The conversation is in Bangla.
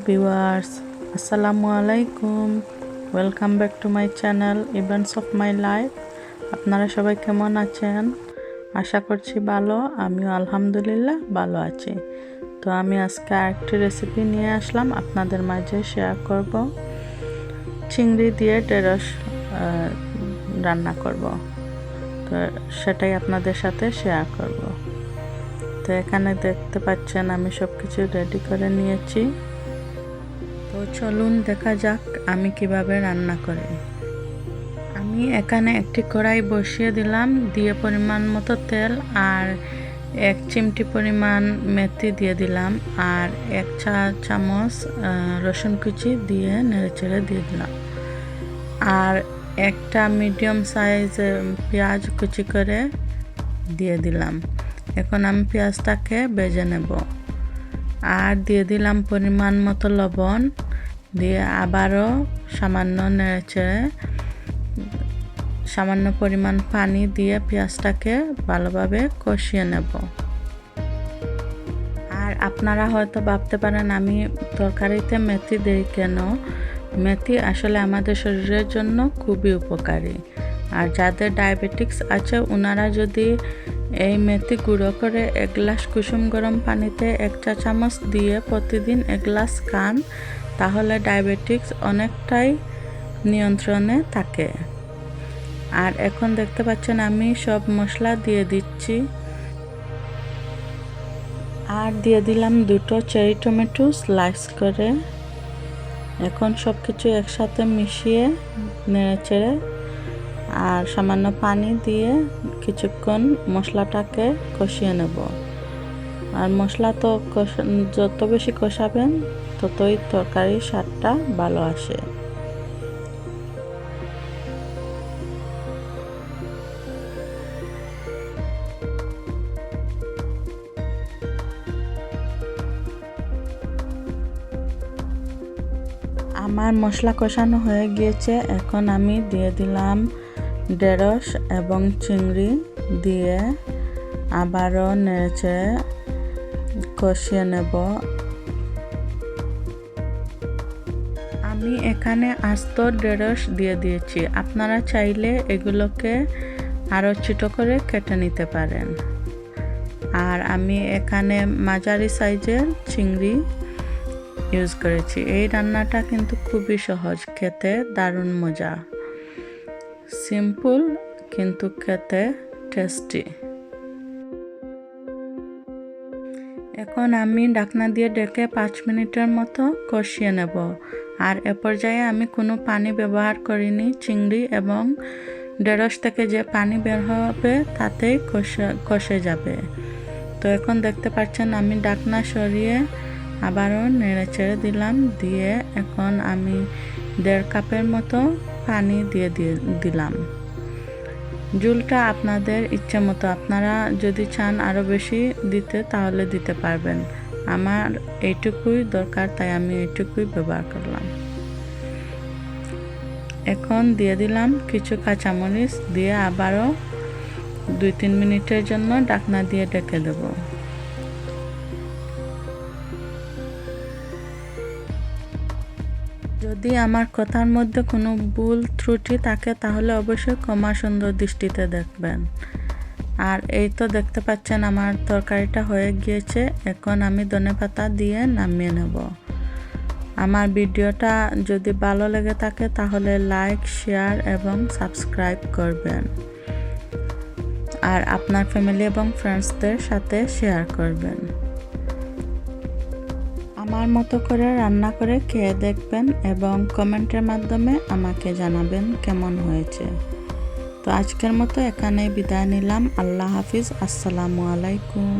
viewers, assalamu alaikum. Welcome back to my channel Events of my life. আপনারা সবাই কেমন আছেন? আশা করছি ভালো। আমিও আলহামদুলিল্লাহ ভালো আছি। তো আমি আজকে আরেকটি রেসিপি নিয়ে আসলাম আপনাদের মাঝে শেয়ার করব। চিংড়ি দিয়ে ঢেঁড়স রান্না করব। তো সেটাই আপনাদের সাথে শেয়ার করব। তো এখানে দেখতে পাচ্ছেন আমি সবকিছু রেডি করে নিয়েছি। তো চলুন দেখা যাক আমি কিভাবে রান্না করি। আমি এখানে একটি কড়াই বসিয়ে দিলাম, দিয়ে পরিমাণ মতো তেল আর 1 চিমটি পরিমাণ মেথি দিয়ে দিলাম আর 1 চা চামচ রসুন কুচি দিয়ে নেড়েচেড়ে দিয়ে দিলাম আর একটা মিডিয়াম সাইজ পেঁয়াজ কুচি করে দিয়ে দিলাম। এখন আমি পেঁয়াজটাকে ভেজে নেব আর দিয়ে দিলাম পরিমাণ মতো লবণ, দিয়ে আবারও সামান্য নেড়েচেড়ে সামান্য পরিমাণ পানি দিয়ে পেঁয়াজটাকে ভালোভাবে কষিয়ে নেব। আর আপনারা হয়তো ভাবতে পারেন আমি তরকারিতে মেথি দেই কেন। মেথি আসলে আমাদের শরীরের জন্য খুবই উপকারী। আর যাদের ডায়াবেটিক্স আছে ওনারা যদি এই মেথি গুঁড়ো করে 1 গ্লাস কুসুম গরম পানিতে 1 চা চামচ দিয়ে প্রতিদিন 1 গ্লাস খান, তাহলে ডায়াবেটিক্স অনেকটাই নিয়ন্ত্রণে থাকে। আর এখন দেখতে পাচ্ছেন আমি সব মশলা দিয়ে দিচ্ছি আর দিয়ে দিলাম 2টো চেরি টমেটো স্লাইস করে। এখন সব কিছু একসাথে মিশিয়ে নেড়েচেড়ে আর সামান্য পানি দিয়ে কিছুক্ষণ মশলাটাকে কষিয়ে নেব। আর মশলা তো যত বেশি কষাবেন ততই তরকারির স্বাদটা ভালো আসে। আমার মশলা কষানো হয়ে গিয়েছে। এখন আমি দিয়ে দিলাম ঢেঁড়স এবং চিংড়ি দিয়ে আবারও নেড়েচেড়ে কষিয়ে নেব। আমি এখানে আস্ত ঢেঁড়স দিয়ে দিয়েছি, আপনারা চাইলে এগুলোকে আরও ছোটো করে কেটে নিতে পারেন। আর আমি এখানে মাঝারি সাইজের চিংড়ি ইউজ করেছি। এই রান্নাটা কিন্তু খুবই সহজ, খেতে দারুণ মজা, সিম্পল কিন্তু খেতে টেস্টি। এখন আমি ঢাকনা দিয়ে ঢেকে 5 মিনিটের মতো কষিয়ে নেব। আর এ পর্যায়ে আমি কোনো পানি ব্যবহার করিনি। চিংড়ি এবং ঢেঁড়স থেকে যে পানি বের হবে তাতেই কষে যাবে। তো এখন দেখতে পাচ্ছেন আমি ঢাকনা সরিয়ে আবারও নেড়েচেড়ে দিলাম, দিয়ে এখন আমি 1.5 কাপের মতো পানি দিয়ে দিলাম। ঝোলটা আপনাদের ইচ্ছে মতো, আপনারা যদি চান আরও বেশি দিতে তাহলে দিতে পারবেন। আমার এইটুকুই দরকার তাই আমি এইটুকুই ব্যবহার করলাম। এখন দিয়ে দিলাম কিছু কাঁচামরিচ, দিয়ে আবারও 2-3 মিনিটের জন্য ঢাকনা দিয়ে ঢেকে দেব। যদি আমার কথার মধ্যে কোনো ভুল ত্রুটি থাকে তাহলে অবশ্যই ক্ষমা সুন্দর দৃষ্টিতে দেখবেন। আর এই তো দেখতে পাচ্ছেন আমার তরকারিটা হয়ে গিয়েছে। এখন আমি ধনেপাতা দিয়ে নামিয়ে নেব। আমার ভিডিওটা যদি ভালো লেগে থাকে তাহলে লাইক, শেয়ার এবং সাবস্ক্রাইব করবেন। আর আপনার ফ্যামিলি এবং ফ্রেন্ডসদের সাথে শেয়ার করবেন। আমার মতো করে রান্না করে খেয়ে দেখবেন এবং কমেন্টের মাধ্যমে আমাকে জানাবেন কেমন হয়েছে। তো আজকের মতো এখানেই বিদায় নিলাম। আল্লাহ হাফিজ, আসসালামু আলাইকুম।